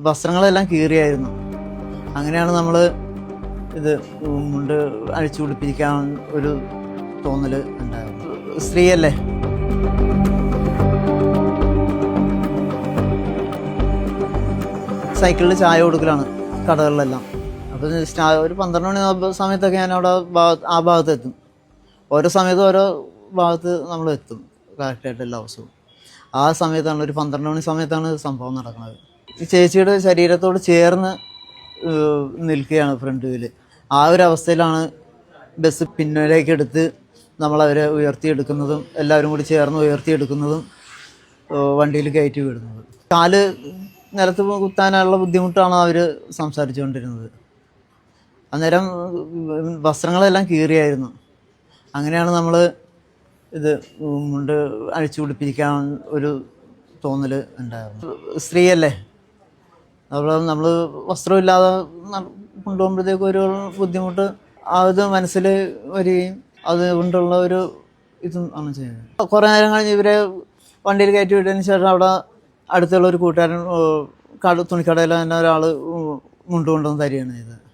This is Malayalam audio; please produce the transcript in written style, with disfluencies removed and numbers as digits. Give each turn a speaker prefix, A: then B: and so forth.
A: വസ്ത്രങ്ങളെല്ലാം കീറിയായിരുന്നു. അങ്ങനെയാണ് നമ്മൾ ഇത് മുണ്ട് അഴിച്ചു പിടിപ്പിക്കാൻ ഒരു തോന്നൽ ഉണ്ടായിരുന്നു. സ്ത്രീയല്ലേ, സൈക്കിളിൽ ചായ കൊടുക്കലാണ് കടകളിലെല്ലാം. അപ്പോൾ ഒരു 12 മണി സമയത്തൊക്കെ ഞാൻ അവിടെ ആ ഭാഗത്ത് എത്തും. ഓരോ സമയത്തും ഓരോ ഭാഗത്ത് നമ്മൾ എത്തും കറക്റ്റായിട്ട് എല്ലാ ദിവസവും. ആ സമയത്താണ് ഒരു 12 മണി സമയത്താണ് സംഭവം നടക്കുന്നത്. ഈ ചേച്ചിയുടെ ശരീരത്തോട് ചേർന്ന് നിൽക്കുകയാണ് ഫ്രണ്ട് വീല്. ആ ഒരു അവസ്ഥയിലാണ് ബസ് പിന്നിലേക്ക് എടുത്ത് നമ്മളവരെ ഉയർത്തിയെടുക്കുന്നതും എല്ലാവരും കൂടി ചേർന്ന് ഉയർത്തിയെടുക്കുന്നതും വണ്ടിയിൽ കയറ്റി വിടുന്നത്. കാല് നിലത്ത് കുത്താനുള്ള ബുദ്ധിമുട്ടാണ് അവർ സംസാരിച്ചുകൊണ്ടിരുന്നത്. അന്നേരം വസ്ത്രങ്ങളെല്ലാം കീറിയായിരുന്നു. അങ്ങനെയാണ് നമ്മൾ ഇത് മുണ്ട് അഴിച്ചു പിടിപ്പിക്കാൻ ഒരു തോന്നൽ ഉണ്ടായിരുന്നു. സ്ത്രീയല്ലേ, നമ്മൾ വസ്ത്രമില്ലാതെ കൊണ്ടുപോകുമ്പോഴത്തേക്കും ഒരു ബുദ്ധിമുട്ട് അത് മനസ്സിൽ വരികയും അതുകൊണ്ടുള്ള ഒരു ഇതും ആണ് ചെയ്യുന്നത്. കുറേ നേരം കഴിഞ്ഞ് ഇവരെ വണ്ടിയിൽ കയറ്റി വിട്ടതിന് ശേഷം അവിടെ അടുത്തുള്ള ഒരു കൂട്ടുകാരൻ തുണിക്കടയിൽ തന്നെ ഒരാൾ മുണ്ട് കൊണ്ടുവന്ന് തരികയാണ് ചെയ്തത്.